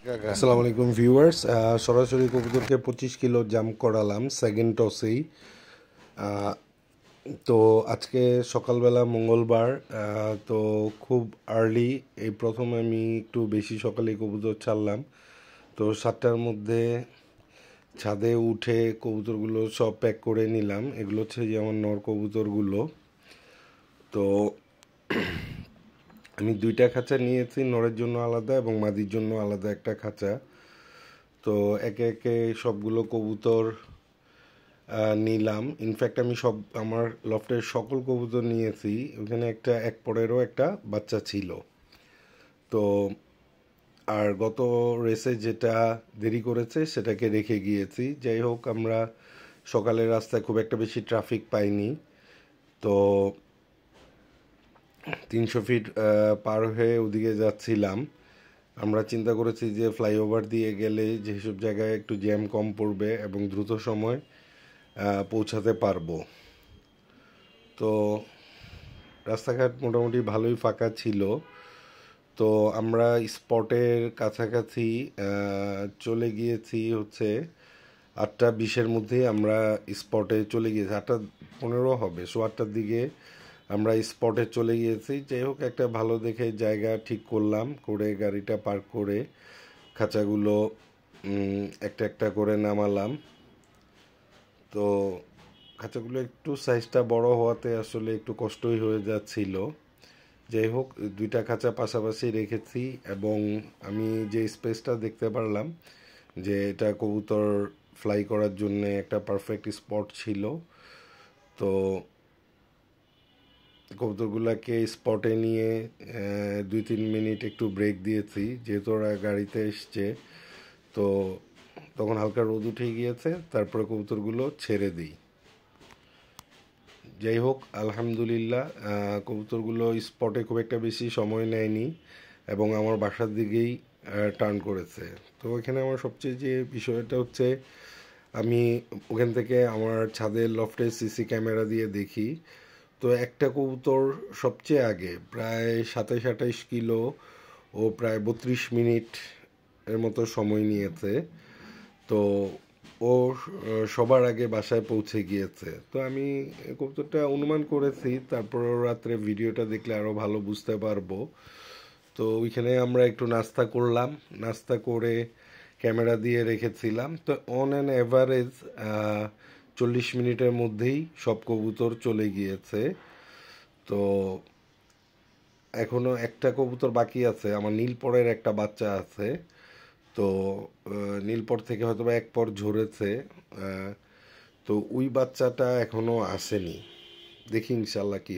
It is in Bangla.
আসসালামু আলাইকুম ভিউয়ার্স, সরাসরি কবুতরকে 25 কিলো জাম্প করালাম সেকেন্ড টসেই। তো আজকে সকালবেলা মঙ্গলবার, তো খুব আর্লি এই প্রথম আমি একটু বেশি সকালে কবুতর ছাড়লাম। তো 7টার মধ্যে ছাদে উঠে কবুতরগুলো সব প্যাক করে নিলাম। এগুলো হচ্ছে যেমন নর কবুতরগুলো। তো আমি 2টা খাঁচা নিয়েছি, নরের জন্য আলাদা এবং মাদির জন্য আলাদা একটা খাঁচা। তো একে একে সবগুলো কবুতর নিলাম। ইনফ্যাক্ট আমি আমার লফটের সকল কবুতর নিয়েছি। ওখানে একটা এক পরেরও একটা বাচ্চা ছিল। তো আর গত রেসে যেটা দেরি করেছে সেটাকে রেখে গিয়েছি। যাই হোক, আমরা সকালের রাস্তায় খুব একটা বেশি ট্রাফিক পাইনি। তো 300 ফিট পার হয়ে ওদিকে যাচ্ছিলাম। আমরা চিন্তা করেছি যে ফ্লাইওভার দিয়ে গেলে যেসব জায়গায় একটু জ্যাম কম পড়বে এবং দ্রুত সময় পৌঁছাতে পারবো। তো রাস্তাঘাট মোটামুটি ভালোই ফাঁকা ছিল। তো আমরা স্পটের কাছাকাছি চলে গিয়েছি হচ্ছে 8টা 20-এর মধ্যেই আমরা স্পটে চলে গিয়েছি। 8টা 15 হবে, 8টার দিকে আমরা স্পটে চলে গিয়েছি। যাই হোক, একটা ভালো দেখে জায়গা ঠিক করলাম, করে গাড়িটা পার্ক করে খাঁচাগুলো একটা একটা করে নামালাম। তো খাঁচাগুলো একটু সাইজটা বড় হওয়াতে আসলে একটু কষ্টই হয়ে যাচ্ছিল। যাই হোক, 2টা খাঁচা পাশাপাশি রেখেছি এবং আমি যে স্পেসটা দেখতে পারলাম যে এটা কবুতর ফ্লাই করার জন্য একটা পারফেক্ট স্পট ছিল। তো কবুতরগুলোকে স্পটে নিয়ে 2-3 মিনিট একটু ব্রেক দিয়েছি, যেহেতু ওরা গাড়িতে এসছে। তো তখন হালকা রোদ উঠে গিয়েছে, তারপরে কবুতরগুলো ছেড়ে দিই। যাই হোক, আলহামদুলিল্লাহ, কবুতরগুলো স্পটে খুব একটা বেশি সময় নেয়নি এবং আমার বাসার দিকেই টার্ন করেছে। তো এখানে আমার সবচেয়ে যে বিষয়টা হচ্ছে, আমি ওখান থেকে আমার ছাদের লফটে সিসি ক্যামেরা দিয়ে দেখি। তো একটা কবুতর সবচেয়ে আগে প্রায় 27-28 কিলো ও প্রায় 32 মিনিট এর মতো সময় নিয়েছে। তো ও সবার আগে বাসায় পৌঁছে গিয়েছে। তো আমি কবুতরটা অনুমান করেছি, তারপর রাত্রে ভিডিওটা দেখলে আরও ভালো বুঝতে পারবো। তো ওইখানে আমরা একটু নাস্তা করলাম, নাস্তা করে ক্যামেরা দিয়ে রেখেছিলাম। তো অন অ্যান অ্যাভারেজ 40 মিনিটের মধ্যেই সব কবুতর চলে গিয়েছে। তো এখনও একটা কবুতর বাকি আছে, আমার নীলপরের একটা বাচ্চা আছে। তো নীলপর থেকে হয়তো বা এক পর ঝরেছে। তো ওই বাচ্চাটা এখনও আসেনি, দেখি ইনশাল্লাহ কি হয়।